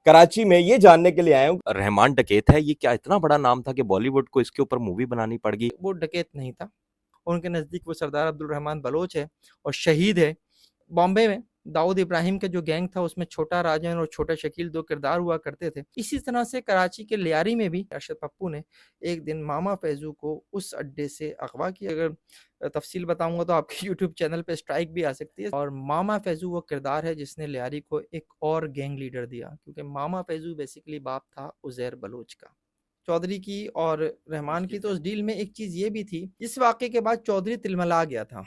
कराची में, ये जानने के लिए आया हूँ। रहमान डकैत है, ये क्या इतना बड़ा नाम था कि बॉलीवुड को इसके ऊपर मूवी बनानी पड़ गई? वो डकैत नहीं था, उनके नज़दीक वो सरदार अब्दुल रहमान बलोच है और शहीद है। बॉम्बे में दाऊद इब्राहिम का जो गैंग था उसमें छोटा राजन और छोटा शकील 2 किरदार हुआ करते थे। इसी तरह से कराची के लियारी में भी अरशद पप्पू ने एक दिन मामा फैज़ू को उस अड्डे से अगवा किया। अगर तफ़सील बताऊँगा तो आपके यूट्यूब चैनल पे स्ट्राइक भी आ सकती है। और मामा फैज़ू वो किरदार है जिसने लियारी को एक और गैंग लीडर दिया, क्योंकि मामा फैज़ू बेसिकली बाप था उज़ैर बलोच का। चौधरी की और रहमान की तो उस डील में एक चीज़ ये भी थी, इस वाक़े के बाद चौधरी तिलमिला गया था।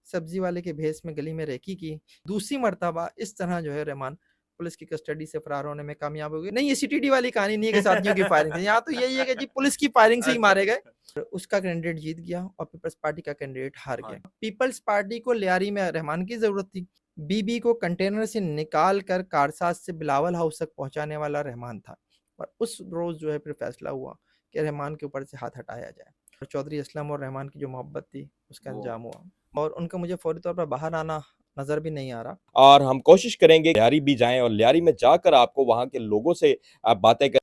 सब्जी वाले के भेस में गली में रेकी की। दूसरी मर्तबा इस तरह जो है रहमान पुलिस की कस्टडी से फरार होने में कामयाब हो गए। नहीं, ये सीटीडी वाली कहानी नहीं है कि साथियों की फायरिंग थी। यहाँ तो यही है कि जी पुलिस की फायरिंग से ही मारे गए। उसका कैंडिडेट जीत गया और पीपल्स पार्टी का कैंडिडेट हार गया। पीपल्स पार्टी को लियारी में रहमान की ज़रूरत थी। बीबी को कंटेनर से निकाल कर कारसाज से बिलावल हाउस तक पहुँचाने वाला रहमान था। और उस रोज़ जो है फिर फैसला हुआ कि रहमान के ऊपर से हाथ हटाया जाए। और चौधरी असलम और रहमान की जो मोहब्बत थी उसका अंजाम हुआ। और उनका मुझे फौरी तौर पर बाहर आना नज़र भी नहीं आ रहा। और हम कोशिश करेंगे लियारी भी जाएं और लियारी में जाकर आपको वहां के लोगों से आप बातें कर।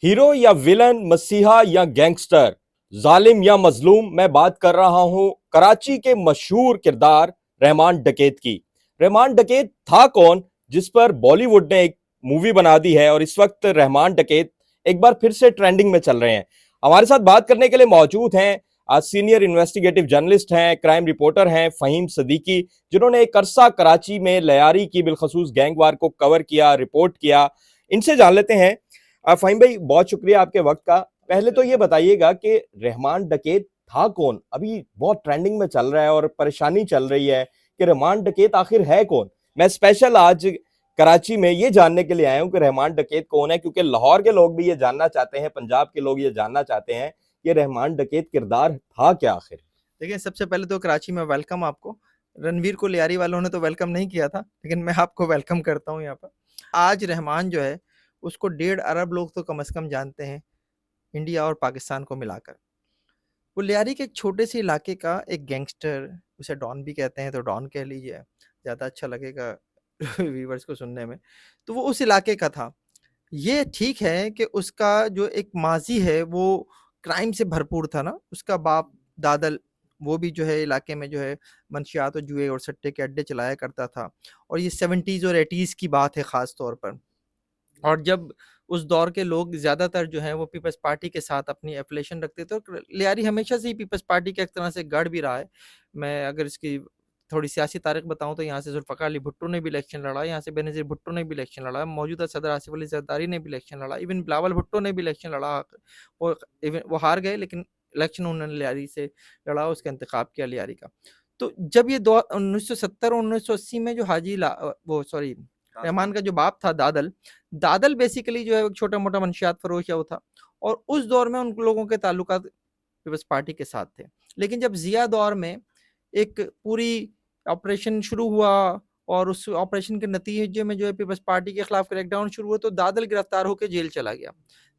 हीरो या विलन, मसीहा या गैंगस्टर, जालिम या मजलूम, मैं बात कर रहा हूं कराची के मशहूर किरदार रहमान डकैत की। रहमान डकैत था कौन जिस पर बॉलीवुड ने एक मूवी बना दी है और इस वक्त रहमान डकैत एक बार फिर से ट्रेंडिंग में चल रहे हैं। हमारे साथ बात करने के लिए मौजूद हैं आज सीनियर इन्वेस्टिगेटिव जर्नलिस्ट हैं, क्राइम रिपोर्टर हैं फहीम सदीकी, जिन्होंने एक अरसा कराची में लियारी की बिलखसूस गैंगवार को कवर किया, रिपोर्ट किया। इनसे जान लेते हैं। फहीम भाई, बहुत शुक्रिया आपके वक्त का। पहले तो ये बताइएगा कि रहमान डकैत था कौन? अभी बहुत ट्रेंडिंग में चल रहा है और परेशानी चल रही है कि रहमान डकैत आखिर है कौन। मैं स्पेशल आज कराची में ये जानने के लिए आया हूं कि रहमान डकैत कौन है, क्योंकि लाहौर के लोग भी ये जानना चाहते हैं, पंजाब के लोग ये जानना चाहते हैं कि रहमान डकैत किरदार था क्या आखिर। देखिए, सबसे पहले तो कराची में वेलकम आपको। रणवीर को लियारी वालों ने तो वेलकम नहीं किया था, लेकिन मैं आपको वेलकम करता हूँ यहाँ पर। आज रहमान जो है, उसको 1.5 अरब लोग तो कम से कम जानते हैं, इंडिया और पाकिस्तान को मिलाकर। वो लियारी के एक छोटे से इलाके का एक गैंगस्टर, उसे डॉन भी कहते हैं तो डॉन कह लीजिए, ज़्यादा अच्छा लगेगा व्यूअर्स को सुनने में। तो वो उस इलाके का था। ये ठीक है कि उसका जो एक माज़ी है वो क्राइम से भरपूर था ना, उसका बाप दादल वो भी जो है इलाके में जो है मंशियात और जुए और सट्टे के अड्डे चलाया करता था। और ये 70s और 80s की बात है ख़ास तौर पर। और जब उस दौर के लोग ज़्यादातर जो हैं वो पीपल्स पार्टी के साथ अपनी एफ़िलिएशन रखते थे और लियारी हमेशा से ही पीपल्स पार्टी का एक तरह से गढ़ भी रहा है। मैं अगर इसकी थोड़ी सियासी तारीख़ बताऊँ तो यहाँ से ज़ुल्फ़िकार अली भुट्टो ने भी इलेक्शन लड़ा, यहाँ से बेनज़ीर भुट्टो ने भी इलेक्शन लड़ा, मौजूदा सदर आसिफ़ अली ज़रदारी ने भी इलेक्शन लड़ा, इवन बिलावल भुट्टो ने भी इलेक्शन लड़ा। वो इवन वो हार गए, लेकिन इलेक्शन उन्होंने लियारी से लड़ा, उसका इंतख़ाब किया लियारी का। तो जब ये दौ 1970 और 1980 में जो वो सॉरी रहमान का जो बाप था दादल, दादल बेसिकली जो है एक छोटा-मोटा मंशियात फ़रोश है वो था। और उस दौर में उन लोगों के ताल्लुकात पीपल्स पार्टी के साथ थे। लेकिन जब ज़िया दौर में एक पूरी ऑपरेशन शुरू हुआ और उस ऑपरेशन के नतीजे में जो है पीपल्स पार्टी के खिलाफ क्रैकडाउन शुरू हुआ, तो दादल गिरफ्तार होकर जेल चला गया।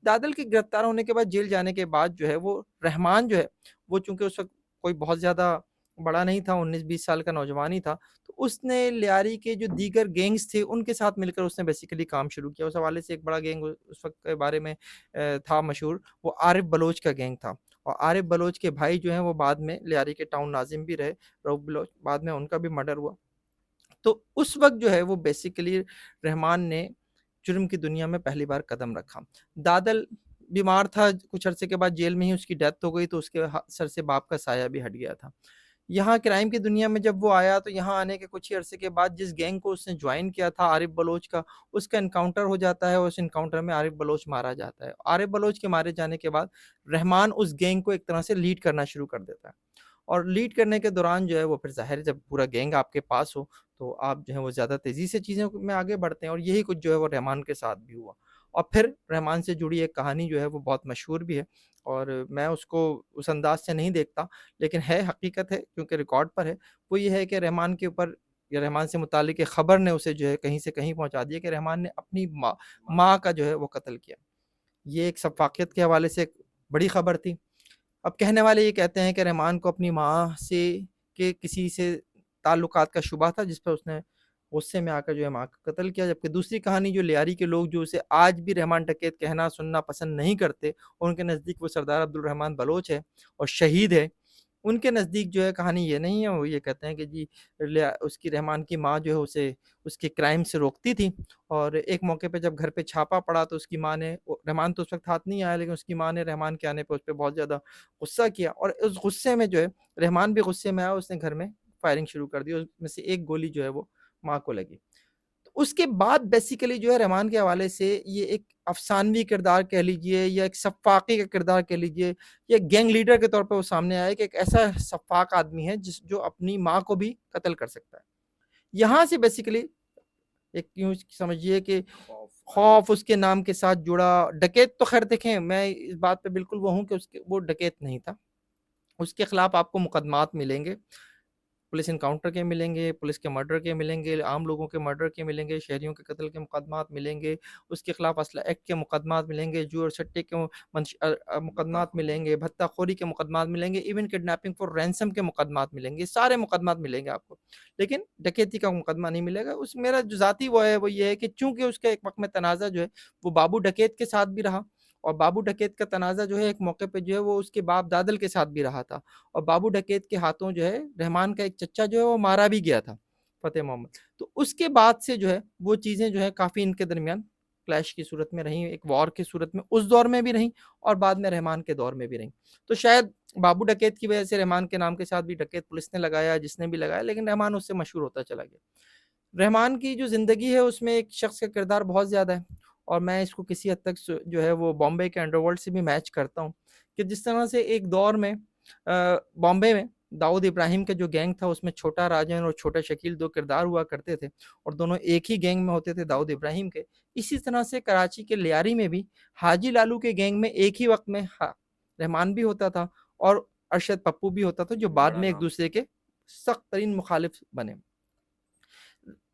दादल के गिरफ्तार होने के बाद, जेल जाने के बाद जो है वो रहमान जो है, वो चूँकि उस वक़्त कोई बहुत ज़्यादा बड़ा नहीं था, 19-20 साल का नौजवान ही था, तो उसने लियारी के जो दीगर गैंग्स थे उनके साथ मिलकर उसने बेसिकली काम शुरू किया। उस हवाले से एक बड़ा गैंग उस वक़्त के बारे में था मशहूर, वो आरिफ बलोच का गैंग था। और आरिफ बलोच के भाई जो हैं वो बाद में लियारी के टाउन नाज़िम भी रहे, रऊफ़ बलोच, बाद में उनका भी मर्डर हुआ। तो उस वक़्त जो है वो बेसिकली रहमान ने जुर्म की दुनिया में पहली बार कदम रखा। दादल बीमार था, कुछ अरसे के बाद जेल में ही उसकी डेथ हो गई, तो उसके सर से बाप का साया भी हट गया था। यहाँ क्राइम की दुनिया में जब वो आया, तो यहाँ आने के कुछ ही अरसे के बाद जिस गैंग को उसने जॉइन किया था आरिफ बलोच का, उसका एनकाउंटर हो जाता है और उस एनकाउंटर में आरिफ बलोच मारा जाता है। आरिफ बलोच के मारे जाने के बाद रहमान उस गैंग को एक तरह से लीड करना शुरू कर देता है। और लीड करने के दौरान जो है वो फिर ज़ाहिर है, जब पूरा गैंग आपके पास हो तो आप जो है वो ज़्यादा तेज़ी से चीज़ों में आगे बढ़ते हैं, और यही कुछ जो है वो रहमान के साथ भी हुआ। और फिर रहमान से जुड़ी एक कहानी जो है वो बहुत मशहूर भी है, और मैं उसको उस अंदाज़ से नहीं देखता, लेकिन है हकीकत है क्योंकि रिकॉर्ड पर है। वो ये है कि रहमान के ऊपर या रहमान से मुताल्लिक़ एक ख़बर ने उसे जो है कहीं से कहीं पहुँचा दिया कि रहमान ने अपनी माँ का जो है वो कत्ल किया। ये एक शफ़ाक़ियत के हवाले से एक बड़ी ख़बर थी। अब कहने वाले ये कहते हैं कि रहमान को अपनी माँ से के किसी से ताल्लुकात का शुबा था, जिस पर उसने गुस्से में आकर जो है माँ का कत्ल किया। जबकि दूसरी कहानी जो लियारी के लोग जो उसे आज भी रहमान डकैत कहना सुनना पसंद नहीं करते, उनके नज़दीक वो सरदार अब्दुल रहमान बलोच है और शहीद है। उनके नज़दीक जो है कहानी ये नहीं है, वो ये कहते हैं कि जी लिया उसकी रहमान की माँ जो है उसे उसके क्राइम से रोकती थी, और एक मौके पे जब घर पे छापा पड़ा तो उसकी माँ ने रहमान तो उस वक़्त हाथ नहीं आया, लेकिन उसकी माँ ने रहमान के आने पे उस पे बहुत ज़्यादा गुस्सा किया, और उस गुस्से में जो है रहमान भी गुस्से में आया, उसने घर में फायरिंग शुरू कर दी, उसमें से एक गोली जो है वो माँ को लगी। तो उसके बाद बेसिकली जो है रहमान के हवाले से ये एक अफ़सानवी किरदार कह लीजिए या एक सफ़ाकी का किरदार कह लीजिए या गैंग लीडर के तौर पे वो सामने आया कि एक ऐसा सफ़ाक आदमी है जो अपनी माँ को भी कत्ल कर सकता है। यहाँ से बेसिकली एक यूँ समझिए कि खौफ उसके नाम के साथ जुड़ा। डकैत तो ख़ैर देखें, मैं इस बात पे बिल्कुल वो हूँ कि उसके वो डकैत नहीं था। उसके खिलाफ़ आपको मुकदमात मिलेंगे। पुलिस एनकाउंटर के मिलेंगे, पुलिस के मर्डर के मिलेंगे, आम लोगों के मर्डर के मिलेंगे, शहरियों के कत्ल के मुकदमात मिलेंगे, उसके खिलाफ असला एक्ट के मुकदमात मिलेंगे, जुए और सट्टे के मुकदमात मिलेंगे, भत्ताखोरी के मुकदमात मिलेंगे, इवन किडनैपिंग फॉर रैंसम के मुकदमात मिलेंगे, सारे मुकदमात मिलेंगे आपको। लेकिन डकैती का मुकदमा नहीं मिलेगा। उस मेरा जो ज़ाती वो है, वो ये है कि चूँकि उसका एक वक़्त में तनाज़ा जो है, वो बाबू डकैत के साथ भी रहा, और बाबू डकैत का तनाज़ा जो है एक मौके पे जो है वो उसके बाप दादल के साथ भी रहा था। और बाबू डकैत के हाथों जो है रहमान का एक चच्चा जो है वो मारा भी गया था, फ़तेह मोहम्मद। तो उसके बाद से जो है वो चीज़ें जो है काफ़ी इनके दरमियान क्लैश की सूरत में रहीं, एक वॉर की सूरत में उस दौर में भी रहीं और बाद में रहमान के दौर में भी रहीं। तो शायद बाबू डकैत की वजह से रहमान के नाम के साथ भी डकैत पुलिस ने लगाया, जिसने भी लगाया, लेकिन रहमान उससे मशहूर होता चला गया। रहमान की जो ज़िंदगी है उसमें एक शख्स का किरदार बहुत ज़्यादा है, और मैं इसको किसी हद तक जो है वो बॉम्बे के अंडरवर्ल्ड से भी मैच करता हूँ कि जिस तरह से एक दौर में बॉम्बे में दाऊद इब्राहिम का जो गैंग था उसमें छोटा राजन और छोटा शकील दो किरदार हुआ करते थे, और दोनों एक ही गैंग में होते थे दाऊद इब्राहिम के। इसी तरह से कराची के लियारी में भी हाजी लालू के गैंग में एक ही वक्त में रहमान भी होता था और अरशद पप्पू भी होता था, जो बाद में एक दूसरे के सख्त तरीन मुखालिफ बने।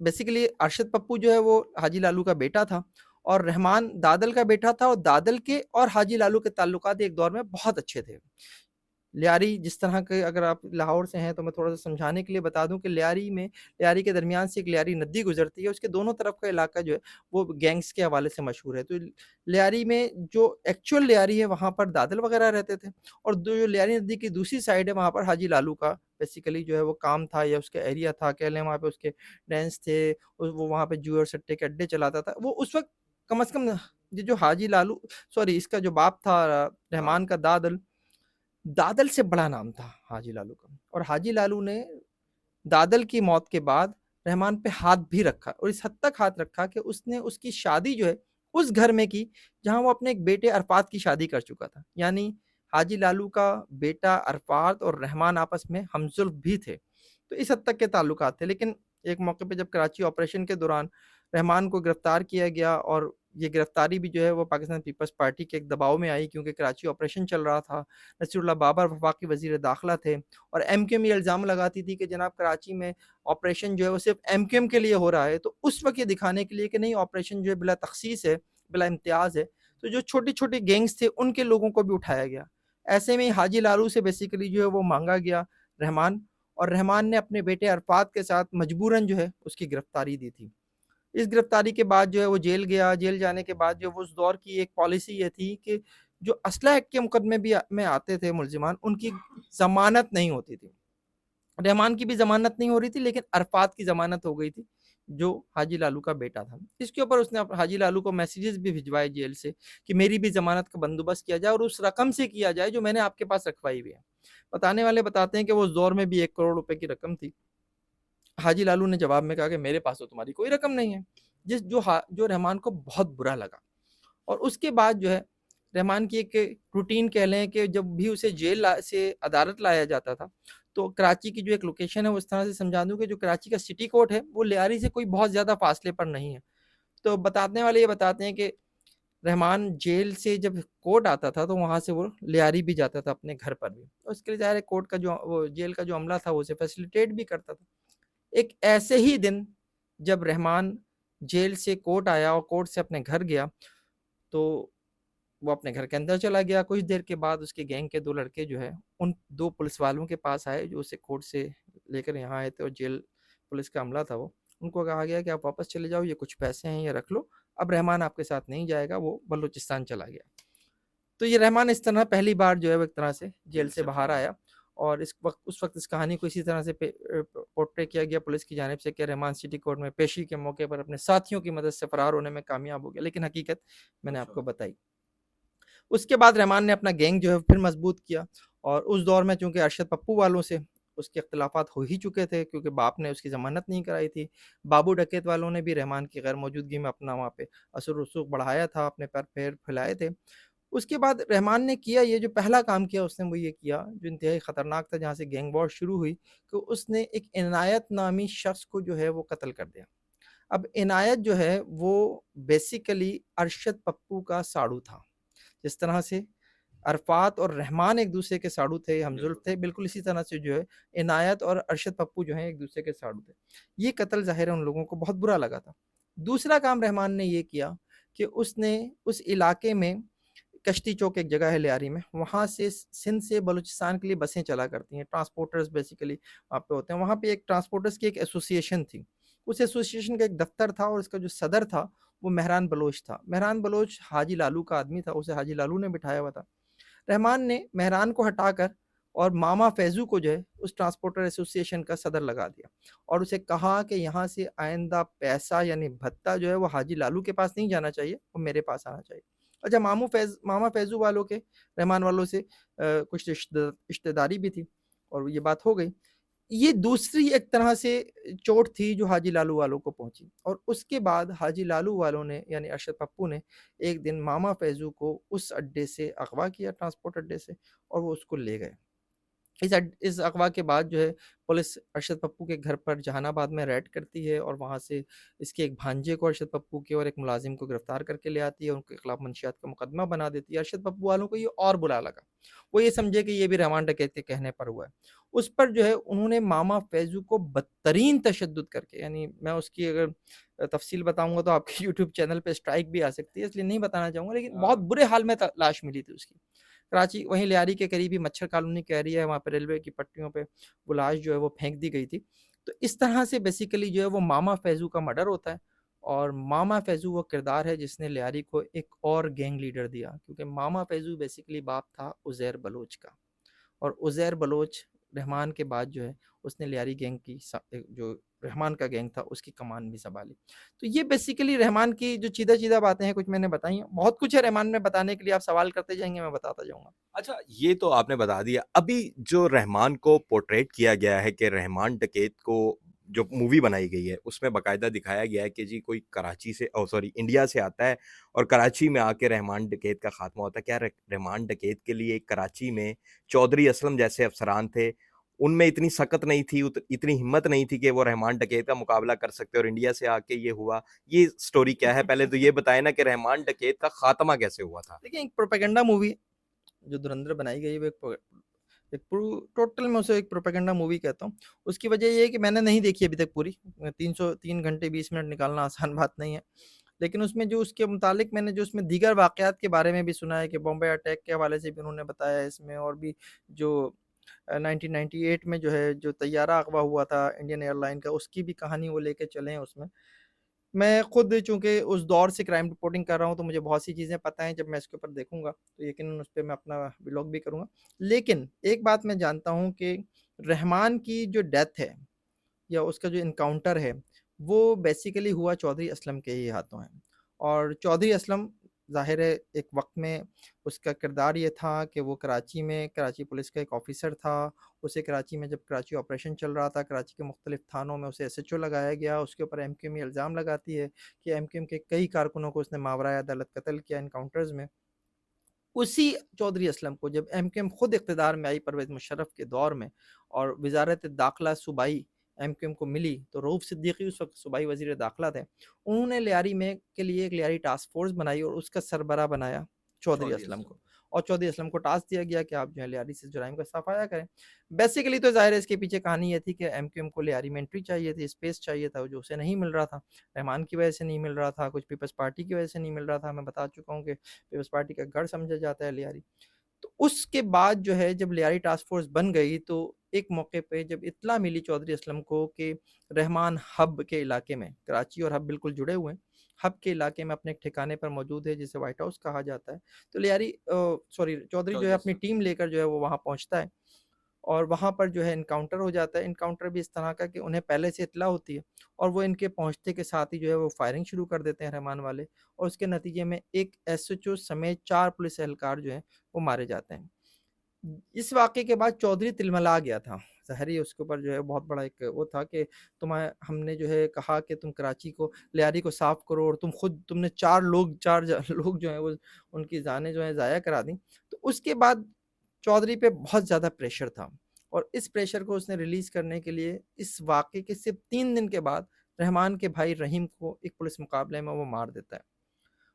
बेसिकली अरशद पप्पू जो है वो हाजी लालू का बेटा था, और रहमान दादल का बेटा था, और दादल के और हाजी लालू के ताल्लुकात एक दौर में बहुत अच्छे थे। लियारी जिस तरह के, अगर आप लाहौर से हैं तो मैं थोड़ा-सा समझाने के लिए बता दूँ कि लियारी के दरमियान से एक लियारी नदी गुज़रती है, उसके दोनों तरफ का इलाका जो है वो गैंग्स के हवाले से मशहूर है। तो लियारी में जो एक्चुअल लियारी है वहाँ पर दादल वग़ैरह रहते थे, और जो लियारी नदी की दूसरी साइड है वहाँ पर हाजी लालू का बेसिकली जो है वो काम था या उसका एरिया था, कह लें वहाँ पे उसके डेंस थे, वो वहाँ पे जुए और सट्टे के अड्डे चलाता था। वो उस वक़्त कम से कम ये जो हाजी लालू, सॉरी, इसका जो बाप था रहमान का दादल, दादल से बड़ा नाम था हाजी लालू का, और हाजी लालू ने दादल की मौत के बाद रहमान पे हाथ भी रखा, और इस हद तक हाथ रखा कि उसने उसकी शादी जो है उस घर में की जहां वो अपने एक बेटे अरफात की शादी कर चुका था। यानी हाजी लालू का बेटा अरफात और रहमान आपस में हमजुल्फ भी थे। तो इस हद तक के ताल्लुकात थे। लेकिन एक मौके पे जब कराची ऑपरेशन के दौरान रहमान को गिरफ्तार किया गया, और ये गिरफ्तारी भी जो है वो पाकिस्तान पीपल्स पार्टी के एक दबाव में आई, क्योंकि कराची ऑपरेशन चल रहा था। नसीरुल्लाह बाबर वफाकी वज़ीर दाखिला थे, और एमक्यूएम ये इल्ज़ाम लगाती थी कि जनाब कराची में ऑपरेशन जो है वो सिर्फ़ एमक्यूएम के लिए हो रहा है। तो उस वक़्त ये दिखाने के लिए कि नहीं, ऑपरेशन जो है बिला तख़सीस है, बिला इम्तियाज़ है। तो जो छोटे-छोटे गैंग्स थे उनके लोगों को भी उठाया गया। ऐसे में हाजी लालू से बेसिकली जो है वो माँगा गया रहमान, और रहमान ने अपने बेटे अरफात के साथ मजबूरन जो है उसकी गिरफ्तारी दी थी। इस गिरफ्तारी के बाद जो है वो जेल गया। जेल जाने के बाद जो वो उस दौर की एक पॉलिसी ये थी कि जो असला एक्ट के मुकदमे भी में आते थे मुल्ज़िमान, उनकी ज़मानत नहीं होती थी। रहमान की भी ज़मानत नहीं हो रही थी, लेकिन अरफात की ज़मानत हो गई थी, जो हाजी लालू का बेटा था। इसके ऊपर उसने हाजी लालू को मैसेजेस भी भिजवाए जेल से कि मेरी भी ज़मानत का बंदोबस्त किया जाए, और उस रकम से किया जाए जो मैंने आपके पास रखवाई हुई है। बताने वाले बताते हैं कि वो उस दौर में भी 1 करोड़ रुपए की रकम थी। हाजी लालू ने जवाब में कहा कि मेरे पास तो तुम्हारी कोई रकम नहीं है, जो रहमान को बहुत बुरा लगा। और उसके बाद जो है रहमान की एक रूटीन कह लें कि जब भी उसे से अदालत लाया जाता था, तो कराची की जो एक लोकेशन है वो इस तरह से समझा दूँ कि जो कराची का सिटी कोर्ट है वो लियारी से कोई बहुत ज़्यादा फासले पर नहीं है। तो बताने वाले ये बताते हैं कि रहमान जेल से जब कोर्ट आता था तो वहाँ से वो लियारी भी जाता था अपने घर पर भी। तो उसके लिए ज़ाहिर है कोर्ट का जो वो जेल का जो अमला था वो उसे फैसिलिटेट भी करता था। एक ऐसे ही दिन जब रहमान जेल से कोर्ट आया और कोर्ट से अपने घर गया, तो वो अपने घर के अंदर चला गया। कुछ देर के बाद उसके गैंग के 2 लड़के जो है, उन 2 पुलिस वालों के पास आए जो उसे कोर्ट से लेकर यहाँ आए थे, और जेल पुलिस का अमला था वो। उनको कहा गया कि आप वापस चले जाओ, ये कुछ पैसे हैं, ये रख लो। अब रहमान आपके साथ नहीं जाएगा, वो बलूचिस्तान चला गया। तो ये रहमान इस तरह पहली बार जो है वो एक तरह से जेल से बाहर आया, और उस वक्त इस कहानी को इसी तरह से पोर्ट्रे किया गया पुलिस की जानिब से कि रहमान सिटी कोर्ट में पेशी के मौके पर अपने साथियों की मदद से फरार होने में कामयाब हो गया, लेकिन हकीकत मैंने आपको बताई। उसके बाद रहमान ने अपना गैंग जो है फिर मजबूत किया, और उस दौर में चूंकि अरशद पप्पू वालों से उसके अख्तिलाफात हो ही चुके थे, क्योंकि बाप ने उसकी ज़मानत नहीं कराई थी। बाबू डकैत वालों ने भी रहमान की गैर मौजूदगी में अपना वहाँ पे असर रसूख बढ़ाया था, अपने पैर पैर फैलाए थे। उसके बाद रहमान ने किया ये, जो पहला काम किया उसने वो ये किया जो इंतहाई ख़तरनाक था, जहाँ से गैंग वॉर शुरू हुई, कि उसने एक इनायत नामी शख्स को जो है वो कत्ल कर दिया। अब इनायत जो है वो बेसिकली अरशद पप्पू का साड़ू था। जिस तरह से अरफात और रहमान एक दूसरे के साड़ू थे, हमजुल्फ थे, बिल्कुल इसी तरह से जो है इनायत और अरशद पप्पू जो हैं एक दूसरे के साड़ू थे। ये कत्ल ज़ाहिर है उन लोगों को बहुत बुरा लगा था। दूसरा काम रहमान ने ये किया कि उसने उस इलाके में कश्ती चौक एक जगह है लियारी में, वहाँ से सिंध से बलूचिस्तान के लिए बसें चला करती हैं, ट्रांसपोर्टर्स बेसिकली वहाँ पे होते हैं। वहाँ पे एक ट्रांसपोर्टर्स की एक एसोसिएशन थी, उस एसोसिएशन का एक दफ्तर था, और इसका जो सदर था वो मेहरान बलोच था। मेहरान बलोच हाजी लालू का आदमी था, उसे हाजी लालू ने बिठाया हुआ था। रहमान ने मेहरान को हटाकर और मामा फैजू को जो है उस ट्रांसपोर्टर एसोसिएशन का सदर लगा दिया, और उसे कहा कि यहाँ से आइंदा पैसा यानी भत्ता जो है वो हाजी लालू के पास नहीं जाना चाहिए, वो मेरे पास आना चाहिए। अच्छा, मामा फैजू वालों के रहमान वालों से कुछ रिश्तेदारी भी थी, और ये बात हो गई। ये दूसरी एक तरह से चोट थी जो हाजी लालू वालों को पहुंची, और उसके बाद हाजी लालू वालों ने यानी अरशद पप्पू ने एक दिन मामा फैजू को उस अड्डे से अगवा किया, ट्रांसपोर्ट अड्डे से, और वो उसको ले गए। इस अगवा के बाद जो है पुलिस अरशद पप्पू के घर पर जहानाबाद में रेड करती है, और वहाँ से इसके एक भांजे को अरशद पप्पू के और एक मुलाजिम को गिरफ्तार करके ले आती है, उनके खिलाफ मंशियात का मुकदमा बना देती है। अरशद पप्पू वालों को ये और बुरा लगा, वो ये समझे कि ये भी रहमान डकैत के कहने पर हुआ है। उस पर जो है उन्होंने मामा फैजू को बदतरीन तशद्दुद करके, यानी मैं उसकी अगर तफसील बताऊंगा तो आपके यूट्यूब चैनल पे स्ट्राइक भी आ सकती है, इसलिए नहीं बताना चाहूँगा, लेकिन बहुत बुरे हाल में लाश मिली थी उसकी। कराची वहीं लियारी के करीब ही मच्छर कॉलोनी का एरिया है, वहाँ पे रेलवे की पट्टियों पे वो लाश जो है वो फेंक दी गई थी। तो इस तरह से बेसिकली जो है वो मामा फैजू का मर्डर होता है, और मामा फैजू वो किरदार है जिसने लियारी को एक और गैंग लीडर दिया, क्योंकि मामा फैजू बेसिकली बाप था उज़ैर बलोच का, और उज़ैर बलोच रहमान के बाद जो है उसने लियारी गैंग की जो रहमान का गैंग था उसकी कमान भी संभाली। तो ये बेसिकली रहमान की जो चीदा चीदा बातें हैं कुछ मैंने बताई हैं, बहुत कुछ है रहमान में बताने के लिए, आप सवाल करते जाएंगे मैं बताता जाऊंगा। अच्छा, ये तो आपने बता दिया। अभी जो रहमान को पोर्ट्रेट किया गया है कि रहमान डकैत को जो मूवी बनाई गई है, उसमें बाकायदा दिखाया गया है कि जी कोई कराची से सॉरी इंडिया से आता है और कराची में आके रहमान डकैत का खात्मा होता है। क्या रहमान डकैत के लिए कराची में चौधरी असलम जैसे अफसरान थे, उनमें इतनी सकत नहीं थी, इतनी हिम्मत नहीं थी कि वो रहमान डकैत का मुकाबला कर सकते और इंडिया से आके ये हुआ। ये स्टोरी क्या है? पहले तो ये बताएं ना कि रहमान डकैत का खात्मा कैसे हुआ था? देखिए, एक प्रोपेगेंडा मूवी जो धुरंधर बनाई गई है वो एक टोटल मैं उसे एक प्रोपेगेंडा मूवी कहता हूँ। उसकी वजह ये है कि मैंने नहीं देखी अभी तक पूरी, 303 घंटे 20 मिनट निकालना आसान बात नहीं है। लेकिन उसमें जो उसके मुतालिक मैंने जो उसमें दीगर वाक़यात के बारे में भी सुना है कि बॉम्बे अटैक के हवाले से भी उन्होंने बताया है इसमें, और भी जो 1998 में जो है जो तैयारा अगवा हुआ था इंडियन एयरलाइन का, उसकी भी कहानी वो लेके चले हैं उसमें। मैं खुद चूँकि उस दौर से क्राइम रिपोर्टिंग कर रहा हूँ, तो मुझे बहुत सी चीज़ें पता हैं, जब मैं इसके ऊपर देखूँगा तो यकीनन उस पे मैं अपना व्लॉग भी करूँगा। लेकिन एक बात मैं जानता हूँ कि रहमान की जो डेथ है या उसका जो एनकाउंटर है, वो बेसिकली हुआ चौधरी असलम के ही हाथों है। और चौधरी असलम ज़ाहिर है एक वक़्त में उसका किरदार ये था कि वो कराची पुलिस का एक ऑफ़िसर था। उसे कराची में जब कराची ऑपरेशन चल रहा था, कराची के मुख्तलिफ़ थानों में उसे एसएचओ लगाया गया। उसके ऊपर एमक्यूएम ये इल्ज़ाम लगाती है कि एमक्यूएम के कई कारकुनों को उसने मावराए अदालत कत्ल किया एनकाउंटर्स में। उसी चौधरी असलम को जब एमक्यूएम खुद इक़्तिदार में आई परवेज़ मुशर्रफ के दौर में, और वज़ारत दाखिला सूबाई एमक्यूएम को मिली, तो रऊफ़ सिद्दीकी उस वक़्त सूबाई वज़ीर दाखिला थे। उन्होंने लियारी में के लिए एक लियारी टास्क फ़ोर्स बनाई और उसका सरबराह बनाया चौधरी असलम को, और चौधरी असलम को टास्क दिया गया कि आप जो है लियारी से जुराइम का सफाया करें। बेसिकली तो ज़ाहिर है इसके पीछे कहानी ये थी कि एमक्यूएम को लियारी में एंट्री चाहिए थी, स्पेस चाहिए था, जो उसे नहीं मिल रहा था। रहमान की वजह से नहीं मिल रहा था, कुछ पीपल्स पार्टी की वजह से नहीं मिल रहा था। मैं बता चुका हूँ कि पीपल्स पार्टी का गढ़ समझा जाता है लियारी। तो उसके बाद जो है जब लियारी टास्क फ़ोर्स बन गई, तो एक मौके पे जब इत्तला मिली चौधरी असलम को कि रहमान हब के इलाके में, कराची और हब बिल्कुल जुड़े हुए हैं, हब के इलाके में अपने एक ठिकाने पर मौजूद है जिसे व्हाइट हाउस कहा जाता है। तो चौधरी जो है अपनी टीम लेकर जो है वो वहाँ पहुँचता है और वहाँ पर जो है इनकाउंटर हो जाता है। इनकाउंटर भी इस तरह का कि उन्हें पहले से इत्तला होती है और वो इनके पहुँचते के साथ ही जो है वो फायरिंग शुरू कर देते हैं रहमान वाले, और उसके नतीजे में एक एसएचओ समेत 4 पुलिस एहलकार जो हैं वो मारे जाते हैं। इस वाक़ये के बाद चौधरी तिलमिला गया था। ज़ाहिर ही उसके ऊपर जो है बहुत बड़ा एक वो था कि हमने जो है कहा कि तुम कराची को, लियारी को साफ़ करो और तुमने 4 लोग जो हैं वो उनकी जानें जो हैं ज़ाया करा दी। तो उसके बाद चौधरी पे बहुत ज़्यादा प्रेशर था और इस प्रेशर को उसने रिलीज़ करने के लिए इस वाक़ये के सिर्फ़ 3 दिन के बाद रहमान के भाई रहीम को एक पुलिस मुकाबले में वो मार देता है।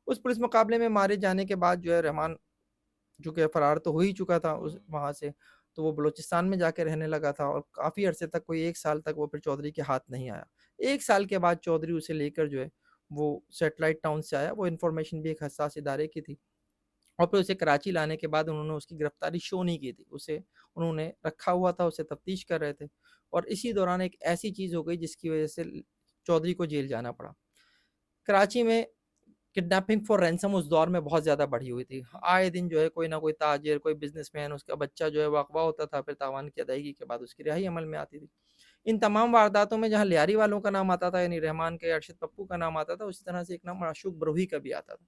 उस पुलिस मुकाबले में मारे जाने के बाद जो है रहमान, चूँकि फ़रार तो हो ही चुका था उस वहाँ से, तो वो बलूचिस्तान में जाके रहने लगा था और काफ़ी अरसे तक, कोई 1 साल तक वो फिर चौधरी के हाथ नहीं आया। 1 साल के बाद चौधरी उसे लेकर जो है वो सैटेलाइट टाउन से आया, वो इन्फॉर्मेशन भी एक हसास इदारे की थी और फिर उसे कराची लाने के बाद उन्होंने उसकी गिरफ़्तारी शो नहीं की थी। उसे उन्होंने रखा हुआ था, उसे तफ्तीश कर रहे थे और इसी दौरान एक ऐसी चीज़ हो गई जिसकी वज़ह से चौधरी को जेल जाना पड़ा। कराची में किडनैपिंग फॉर रैंसम उस दौर में बहुत ज़्यादा बढ़ी हुई थी। आए दिन जो है कोई ना कोई ताजिर, कोई बिज़नेसमैन, उसका बच्चा जो है वो अगवा होता था, फिर तावान की अदायगी के बाद उसकी रिहाई अमल में आती थी। इन तमाम वारदातों में जहाँ लियारी वालों का नाम आता था, यानी रहमान के अरशद पप्पू का नाम आता था, उसी तरह से एक नाम माशूक बरूही का भी आता था।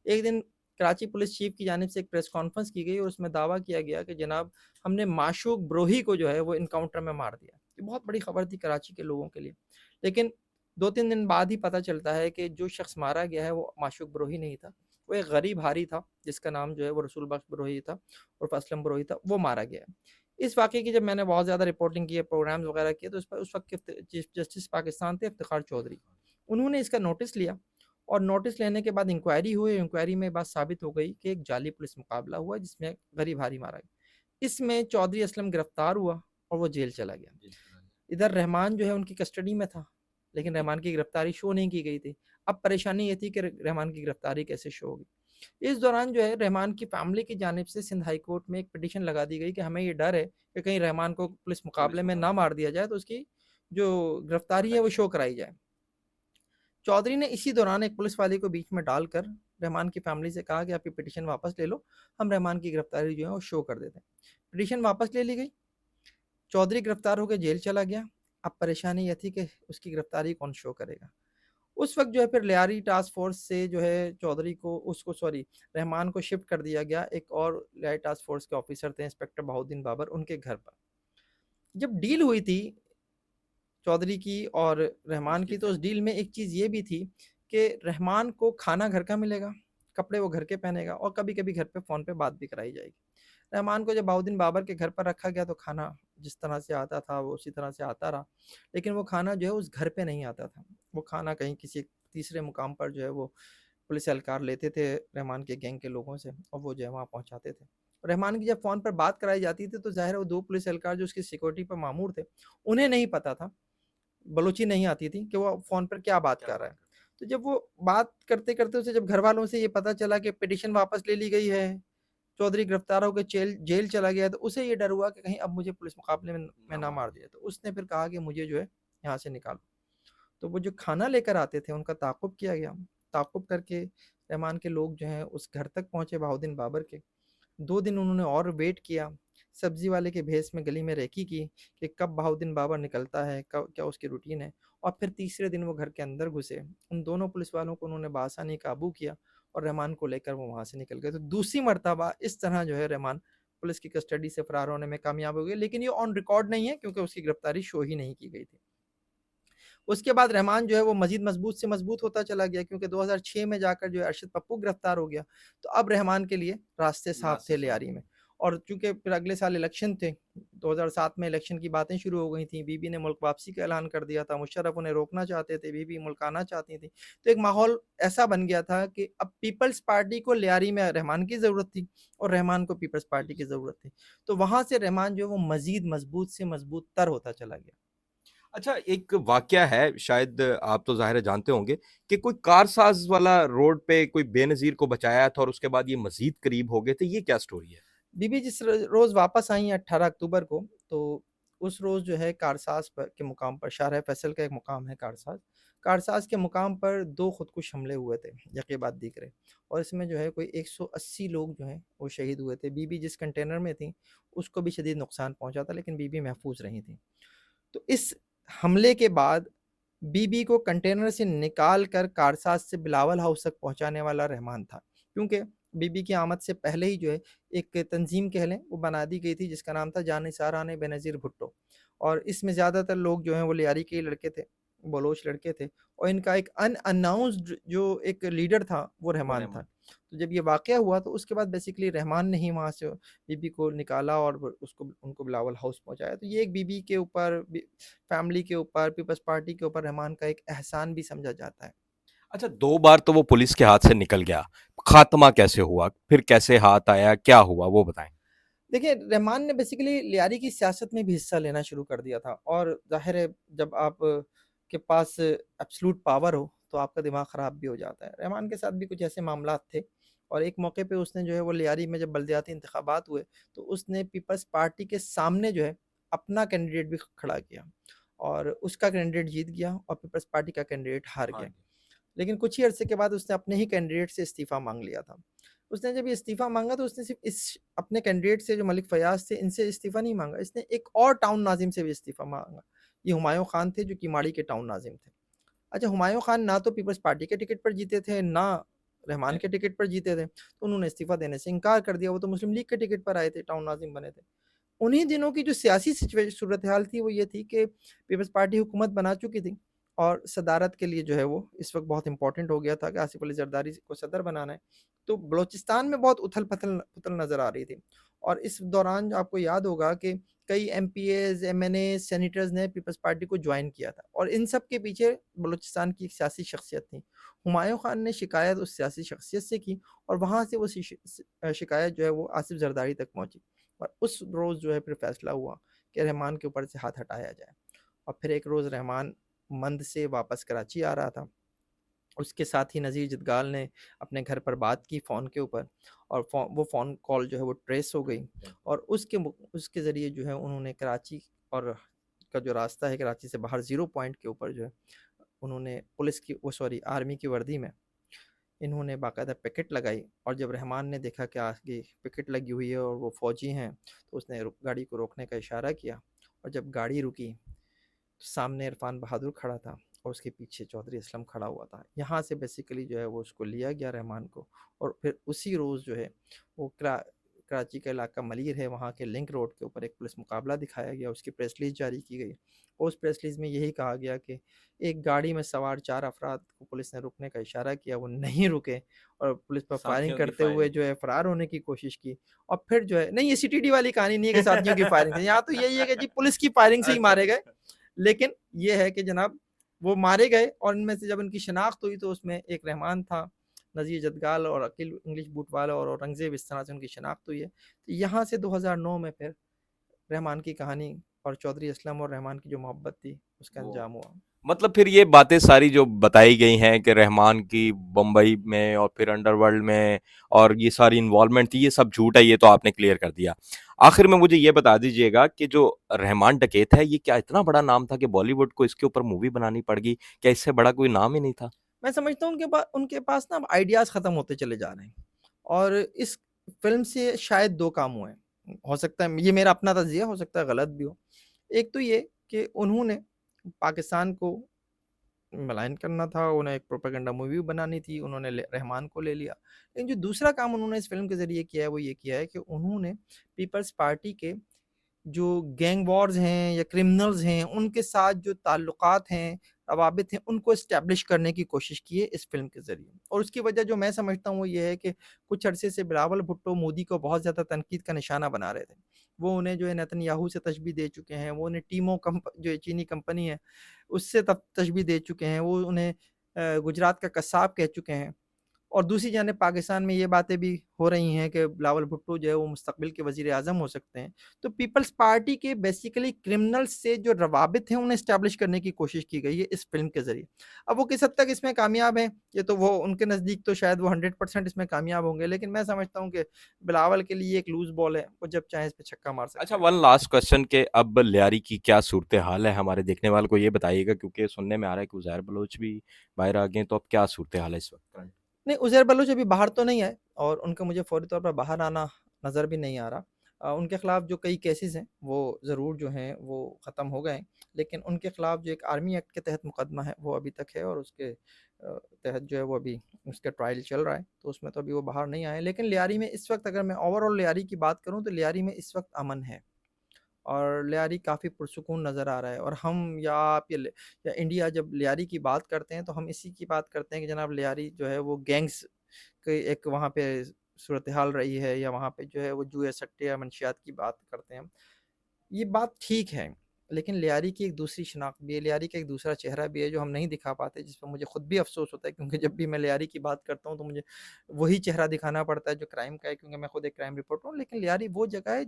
एक दिन कराची पुलिस चीफ की जानिब से एक प्रेस कॉन्फ्रेंस की गई और उसमें दावा किया गया कि जनाब, हमने माशूक बरूही को जो है वो एनकाउंटर में मार दिया। ये बहुत बड़ी खबर थी कराची के लोगों के लिए। लेकिन 2-3 दिन बाद ही पता चलता है कि जो शख्स मारा गया है वो माशूक बरूही नहीं था, वो एक गरीब हारी था जिसका नाम जो है वो रसूल बख्श बरूही था और असलम बरूही था, वो मारा गया है। इस वाक़ये की जब मैंने बहुत ज़्यादा रिपोर्टिंग की है, प्रोग्राम्स वगैरह किए, तो उस वक़्त के चीफ जस्टिस पाकिस्तान थे इफ्तिखार चौधरी। उन्होंने इसका नोटिस लिया और नोटिस लेने के बाद इंक्वायरी हुई। इंक्वायरी में बात साबित हो गई कि एक जाली पुलिस मुकाबला हुआ जिसमें गरीब हारी मारा गया। इसमें चौधरी असलम गिरफ्तार हुआ और वो जेल चला गया। इधर रहमान जो है उनकी कस्टडी में था, लेकिन रहमान की गिरफ्तारी शो नहीं की गई थी। अब परेशानी ये थी कि रहमान की गिरफ्तारी कैसे शो होगी। इस दौरान जो है रहमान की फैमिली की जानिब से सिंध हाई कोर्ट में एक पिटीशन लगा दी गई कि हमें ये डर है कि कहीं रहमान को पुलिस मुकाबले में ना मार दिया जाए, तो उसकी जो गिरफ्तारी है वो शो कराई जाए। चौधरी ने इसी दौरान एक पुलिस वाले को बीच में डालकर रहमान की फैमिली से कहा कि आप ये पिटीशन वापस ले लो, हम रहमान की गिरफ्तारी जो है वो शो कर देते हैं। पिटीशन वापस ले ली गई, चौधरी गिरफ्तार होकर जेल चला गया। अब परेशानी यह थी कि उसकी गिरफ्तारी कौन शो करेगा। उस वक्त जो है फिर लियारी टास्क फोर्स से जो है चौधरी को उसको सॉरी रहमान को शिफ्ट कर दिया गया, एक और लियारी टास्क फोर्स के ऑफिसर थे इंस्पेक्टर बहाउद्दीन बाबर, उनके घर पर। जब डील हुई थी चौधरी की और रहमान की, तो उस डील में एक चीज़ ये भी थी कि रहमान को खाना घर का मिलेगा, कपड़े वो घर के पहनेगा और कभी कभी घर पे फ़ोन पे बात भी कराई जाएगी। रहमान को जब बहाउद्दीन बाबर के घर पर रखा गया तो खाना जिस तरह से आता था वो उसी तरह से आता रहा, लेकिन वो खाना जो है उस घर पे नहीं आता था। वो खाना कहीं किसी तीसरे मुकाम पर जो है वो पुलिस एहलकार लेते थे रहमान के गैंग के लोगों से और वो जो है वहाँ पहुँचाते थे। रहमान की जब फ़ोन पर बात कराई जाती थी तो ज़ाहिर है वो 2 पुलिस एहलकार जो उसकी सिक्योरिटी पर मामूर थे, उन्हें नहीं पता था, बलोची नहीं आती थी कि वो फ़ोन पर क्या बात कर रहा है। तो जब वो बात करते-करते उसे जब घरवालों से ये पता चला कि पिटीशन वापस ले ली गई है, चौधरी गिरफ्तार होकर जेल चला गया, तो उसे ये डर हुआ कि कहीं अब मुझे पुलिस मुकाबले में ना मार दिया। तो उसने फिर कहा कि मुझे जो है यहाँ से निकालो। तो वो जो खाना लेकर आते थे उनका ताक़ुब किया गया। ताक़ुब करके रहमान के लोग जो हैं उस घर तक पहुँचे बहाउद्दीन बाबर के। 2 दिन उन्होंने और वेट किया, सब्ज़ी वाले के भेस में गली में रेकी की कि कब बहाउद्दीन बाबर निकलता है, कब क्या उसकी रूटीन है, और फिर तीसरे दिन वो घर के अंदर घुसे। उन दोनों पुलिस वालों को उन्होंने बासानी काबू किया और रहमान को लेकर वो वहाँ से निकल गए। तो दूसरी मर्तबा इस तरह जो है रहमान पुलिस की कस्टडी से फ़रार होने में कामयाब हो गए, लेकिन ये ऑन रिकॉर्ड नहीं है क्योंकि उसकी गिरफ्तारी शो ही नहीं की गई थी। उसके बाद रहमान जो है वो मज़ीद मज़बूत से मज़बूत होता चला गया क्योंकि 2006 में जाकर जो है अरशद पप्पू गिरफ्तार हो गया। तो अब रहमान के लिए रास्ते साफ थे लियारी में, और चूँकि फिर अगले साल इलेक्शन थे, 2007 में इलेक्शन की बातें शुरू हो गई थी, बीबी ने मुल्क वापसी का ऐलान कर दिया था, मुशर्रफ उन्हें रोकना चाहते थे, बीबी मुल्क आना चाहती थी। तो एक माहौल ऐसा बन गया था कि अब पीपल्स पार्टी को लियारी में रहमान की ज़रूरत थी और रहमान को पीपल्स पार्टी की ज़रूरत थी। तो वहाँ से रहमान जो है वो मज़ीद मज़बूत से मज़बूत तर होता चला गया। अच्छा, एक वाकया है, शायद आप तो ज़ाहिर है जानते होंगे कि कोई कारसाज़ वाला रोड पे कोई बेनज़ीर को बचाया था और उसके बाद ये मज़ीद करीब हो गए थे, ये क्या स्टोरी है? बीबी जिस रोज़ वापस आई 18 अक्टूबर को, तो उस रोज़ जो है कारसाज पर के मुकाम पर शाहरा फैसल का एक मुकाम है कारसाज। कारसाज के मुकाम पर 2 खुदकुश हमले हुए थे, यकीबाद दीगरे, और इसमें जो है कोई 180 लोग जो हैं वो शहीद हुए थे। बीबी जिस कंटेनर में थी उसको भी शदीद नुकसान पहुँचा था, लेकिन बीबी महफूज़ रही थी। तो इस हमले के बाद बीबी को कंटेनर से निकाल कर कारसाज से बिलावल हाउस तक पहुँचाने वाला रहमान था। क्योंकि बीबी की आमद से पहले ही जो है एक तंज़ीम कह लें वो बना दी गई थी जिसका नाम था जानिसारान बेनज़ीर भुट्टो, और इसमें ज़्यादातर लोग जो हैं वो लियारी के ही लड़के थे, बलोच लड़के थे, और इनका एक अनअनाउंस्ड जो एक लीडर था वो वो रहमान था। रहमान। तो जब ये वाक़या हुआ तो उसके बाद बेसिकली रहमान ने ही वहाँ से बीबी को निकाला और उसको उनको बिलावल हाउस पहुँचाया। तो ये एक बीबी के ऊपर फैमिली के ऊपर, पीपल्स पार्टी के ऊपर रहमान का एक एहसान भी समझा जाता है। अच्छा, 2 बार तो वो पुलिस के हाथ से निकल गया। खात्मा कैसे हुआ? फिर कैसे हाथ आया? क्या हुआ वो बताएँ? देखिए, रहमान ने बेसिकली लियारी की सियासत में भी हिस्सा लेना शुरू कर दिया था, और ज़ाहिर है जब आप के पास एब्सोल्यूट पावर हो तो आपका दिमाग ख़राब भी हो जाता है। रहमान के साथ भी कुछ ऐसे मामलात थे, और एक मौके पे उसने जो है वो लियारी में जब बल्दियाती इंतखाबात हुए तो उसने पीपल्स पार्टी के सामने जो है अपना कैंडिडेट भी खड़ा किया, और उसका कैंडिडेट जीत गया और पीपल्स पार्टी का कैंडिडेट हार हाँ गया। जी। लेकिन कुछ ही अरसे के बाद उसने अपने ही कैंडिडेट से इस्तीफ़ा माँग लिया था। उसने जब ये इस्तीफ़ा माँगा तो उसने सिर्फ़ इस अपने कैंडिडेट से जो मलिक फ़याज़ थे इनसे इस्तीफ़ा नहीं माँगा, इसने एक और टाउन नाज़िम से भी इस्तीफ़ा माँगा। ये हुमायूँ खान थे जो किमाड़ी के टाउन नाज़िम थे। अच्छा, हुमायूँ खान ना तो पीपल्स पार्टी के टिकट पर जीते थे, ना रहमान के टिकट पर जीते थे, तो उन्होंने इस्तीफ़ा देने से इनकार कर दिया। वो तो मुस्लिम लीग के टिकट पर आए थे, टाउन नाज़िम बने थे। उन्हीं दिनों की जो सियासी सूरत हाल थी वो ये थी कि पीपल्स पार्टी हुकूमत बना चुकी थी, और सदारत के लिए जो है वो इस वक्त बहुत इंपॉर्टेंट हो गया था कि आसिफ अली जरदारी को सदर बनाना है। तो बलोचिस्तान में बहुत उथल पथल पुथल नज़र आ रही थी, और इस दौरान आपको याद होगा कि कई एमपीएज एमएनए सेनेटर्स ने पीपल्स पार्टी को ज्वाइन किया था, और इन सब के पीछे बलूचिस्तान की एक सियासी शख्सियत थी। हुमायूं खान ने शिकायत उस सियासी शख्सियत से की, और वहाँ से वो शिकायत जो है वो आसिफ जरदारी तक पहुँची, और उस रोज़ जो है फिर फैसला हुआ कि रहमान के ऊपर से हाथ हटाया जाए। और फिर एक रोज़ रहमान मंद से वापस कराची आ रहा था, उसके साथ ही नज़ीर जदगाल ने अपने घर पर बात की फ़ोन के ऊपर, और वो फ़ोन कॉल जो है वो ट्रेस हो गई, और उसके ज़रिए जो है उन्होंने कराची और का जो रास्ता है कराची से बाहर ज़ीरो पॉइंट के ऊपर जो है उन्होंने पुलिस की वो सॉरी आर्मी की वर्दी में इन्होंने बाकायदा पिकेट लगाई, और जब रहमान ने देखा कि आगे पिकेट लगी हुई है और वो फ़ौजी हैं तो उसने गाड़ी को रोकने का इशारा किया, और जब गाड़ी रुकी तो सामने इरफान बहादुर खड़ा था और उसके पीछे चौधरी असलम खड़ा हुआ था। यहाँ से बेसिकली जो है वो उसको लिया गया रहमान को, और फिर उसी रोज़ जो है वो कराची का इलाका मलिर है, वहाँ के लिंक रोड के ऊपर एक पुलिस मुकाबला दिखाया गया, उसकी प्रेस रिलीज़ जारी की गई। और उस प्रेस रिलीज़ में यही कहा गया कि एक गाड़ी में सवार 4 अफराद को पुलिस ने रुकने का इशारा किया, वो नहीं रुके, और पुलिस पर फायरिंग साथियों की करते हुए फायरिंग। जो है फ़रार होने की कोशिश की। और फिर जो है नहीं, ये सीटीडी वाली कहानी नहीं है कि साथियों की फायरिंग थी, यहाँ तो यही है कि जी पुलिस की फायरिंग से ही अच्छा, मारे गए। अच्छा। लेकिन ये है कि जनाब वो मारे गए, और इनमें से जब उनकी शनाख्त हुई तो उसमें एक रहमान था, नज़ीर जदगाल और अकील इंग्लिश बूटवाला और औरंगज़ेब, इस तरह से उनकी शनाख्त हुई है। तो यहाँ से 2009 में फिर रहमान की कहानी और चौधरी असलम और रहमान की जो मोहब्बत थी उसका वो अंजाम हुआ। मतलब फिर ये बातें सारी जो बताई गई हैं कि रहमान की बम्बई में और फिर अंडरवर्ल्ड में और ये सारी इन्वॉल्वमेंट थी, ये सब झूठ है, ये तो आपने क्लियर कर दिया। आखिर में मुझे ये बता दीजिएगा कि जो रहमान डकैत है, ये क्या इतना बड़ा नाम था कि बॉलीवुड को इसके ऊपर मूवी बनानी पड़ गई? क्या इससे बड़ा कोई नाम ही नहीं था? मैं समझता हूँ उनके पास ना अब आइडियाज़ ख़त्म होते चले जा रहे हैं, और इस फ़िल्म से शायद 2 काम हुए हैं। हो सकता है ये मेरा अपना तज़्ज़िया, हो सकता है गलत भी हो। एक तो ये कि उन्होंने पाकिस्तान को मलाइन करना था, उन्हें एक प्रोपेगेंडा मूवी बनानी थी, उन्होंने रहमान को ले लिया। लेकिन जो दूसरा काम उन्होंने इस फ़िल्म के ज़रिए किया है वो ये किया है कि उन्होंने पीपल्स पार्टी के जो गैंग वॉर्स हैं या क्रिमिनल्स हैं, उनके साथ जो ताल्लुकात हैं, रवाबित हैं, उनको एस्टेब्लिश करने की कोशिश की है इस फ़िल्म के ज़रिए। और उसकी वजह जो मैं समझता हूँ वो ये है कि कुछ अरसे से बिलावल भुट्टो मोदी को बहुत ज़्यादा तनकीद का निशाना बना रहे थे। वो उन्हें जो है नेतन्याहू से तशबीह दे चुके हैं, वो उन्हें टीमो जो चीनी कंपनी है, उससे तशबीह दे चुके हैं, वो उन्हें गुजरात का कसाब कह चुके हैं। और दूसरी जानिब पाकिस्तान में ये बातें भी हो रही हैं कि बिलावल भुट्टो जो है वो मुस्तकबिल के वज़ीर आज़म हो सकते हैं। तो पीपल्स पार्टी के बेसिकली क्रिमिनल्स से जो रवाबित हैं उन्हें एस्टेब्लिश करने की कोशिश की गई है इस फ़िल्म के ज़रिए। अब वो किस हद तक इसमें कामयाब हैं, ये तो वो उनके नज़दीक तो शायद वो 100% इसमें कामयाब होंगे, लेकिन मैं समझता हूँ कि बिलावल के लिए एक लूज़ बॉल है, वो जब चाहें इस पे छक्का मार अच्छा, सकते हैं। वन लास्ट क्वेश्चन के अब लियारी की क्या सूरत-ए-हाल है? हमारे देखने वालों को ये बताइएगा, क्योंकि सुनने में आ रहा है कि उज़ैर बलोच भी बाहर आ गए हैं, तो अब क्या सूरत-ए-हाल है इस वक़्त? नहीं, उज़ैर बलोच अभी बाहर तो नहीं आए और उनका मुझे फ़ौरी तौर पर बाहर आना नज़र भी नहीं आ रहा। उनके ख़िलाफ़ जो कई केसेज़ हैं, वो ज़रूर जो हैं वो ख़त्म हो गए हैं, लेकिन उनके ख़िलाफ़ जो एक आर्मी एक्ट के तहत मुकदमा है, वो अभी तक है और उसके तहत जो है वो अभी उसका ट्रायल चल रहा है, तो उसमें तो अभी वो बाहर नहीं आए। लेकिन लियारी में इस वक़्त अगर मैं ओवरऑल लियारी की बात करूँ, तो लियारी में इस वक़्त अमन है और लियारी काफ़ी पुरसुकून नज़र आ रहा है और हम या आप या इंडिया जब लियारी की बात करते हैं, तो हम इसी की बात करते हैं कि जनाब लियारी जो है वो गैंग्स के एक वहाँ पे सूरत हाल रही है या वहाँ पे जो है वो जुए सट्टे या मंशियात की बात करते हैं हम। ये बात ठीक है, लेकिन लियारी की एक दूसरी शिनाख्त भी है, लियारी का एक दूसरा चेहरा भी है जो हम नहीं दिखा पाते, जिस पे मुझे खुद भी अफ़सोस होता है, क्योंकि जब भी मैं लियारी की बात करता हूँ तो मुझे वही चेहरा दिखाना पड़ता है जो क्राइम का है, क्योंकि मैं खुद एक क्राइम रिपोर्टर हूँ। लेकिन लियारी वो जगह है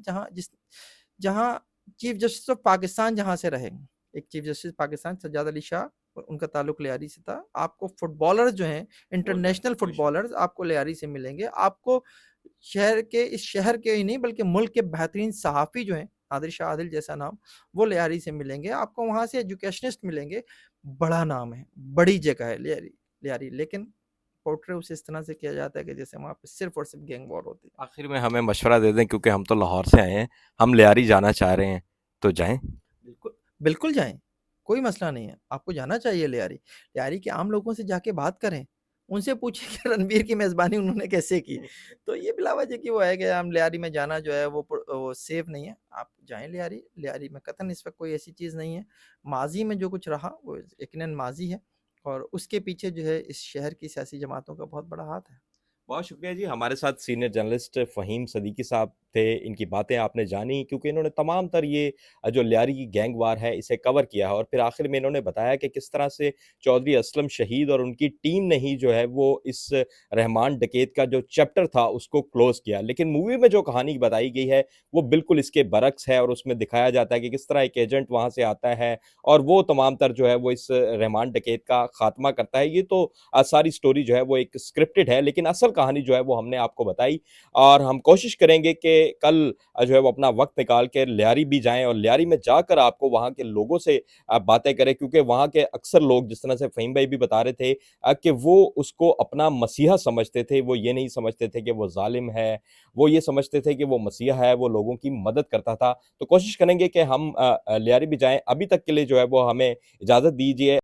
जहाँ चीफ जस्टिस ऑफ पाकिस्तान जहाँ से रहे, एक चीफ जस्टिस पाकिस्तान सज्जाद अली शाह और उनका ताल्लुक लियारी से था। आपको फुटबॉलर्स जो हैं, इंटरनेशनल फुटबॉलर्स आपको लियारी से मिलेंगे। आपको इस शहर के ही नहीं बल्कि मुल्क के बेहतरीन सहाफ़ी जो हैं, नादिर शाह आदिल जैसा नाम, वो लियारी से मिलेंगे। आपको वहाँ से एजुकेशनिस्ट मिलेंगे, बड़ा नाम है, बड़ी जगह है लियारी लियारी लेकिन पोर्ट्रे उसे इस तरह से किया जाता है कि जैसे वहाँ पे सिर्फ़ और सिर्फ़ गैंग वॉर होती है। आखिर में हमें मशवरा दे दें, क्योंकि हम तो लाहौर से आए हैं, हम लियारी जाना चाह रहे हैं, तो जाएँ? बिल्कुल, बिल्कुल जाएँ, कोई मसला नहीं है, आपको जाना चाहिए लियारी। लियारी के आम लोगों से जाके बात करें, उनसे पूछें कि रणबीर की मेज़बानी उन्होंने कैसे की? तो ये बिला वजह की वो है कि हम लियारी में जाना जो है वो सेफ़ नहीं है। आप जाएँ लियारी, लियारी में कतई इस वक़्त कोई ऐसी चीज़ नहीं है। माज़ी में जो कुछ रहा वो यकीनन माज़ी है और उसके पीछे जो है इस शहर की सियासी जमातों का बहुत बड़ा हाथ है। बहुत शुक्रिया जी। हमारे साथ सीनियर जर्नलिस्ट फ़हीम सदीकी साहब थे। इनकी बातें आपने जानी, क्योंकि इन्होंने तमाम तर ये जो लियारी की गैंग वार है, इसे कवर किया है और फिर आखिर में इन्होंने बताया कि किस तरह से चौधरी असलम शहीद और उनकी टीम ने ही जो है वो इस रहमान डकैत का जो चैप्टर था उसको क्लोज़ किया। लेकिन मूवी में जो कहानी बताई गई है, वो बिल्कुल इसके बरक्स है और उसमें दिखाया जाता है कि किस तरह एक एजेंट वहाँ से आता है और वो तमाम तर जो है वो इस रहमान डकैत का खात्मा करता है। ये तो सारी स्टोरी जो है वो एक स्क्रिप्टेड है, लेकिन असल कहानी जो है वो हमने आपको बताई और हम कोशिश करेंगे कि कल जो है वो अपना वक्त निकाल के लियारी भी जाएं और लियारी में जाकर आपको वहाँ के लोगों से बातें करें, क्योंकि वहाँ के अक्सर लोग, जिस तरह से फ़हीम भाई भी बता रहे थे कि वो उसको अपना मसीहा समझते थे, वो ये नहीं समझते थे कि वो जालिम है, वो ये समझते थे कि वो मसीहा है, वो लोगों की मदद करता था। तो कोशिश करेंगे कि हम लियारी भी जाएं। अभी तक के लिए जो है वो हमें इजाज़त दीजिए।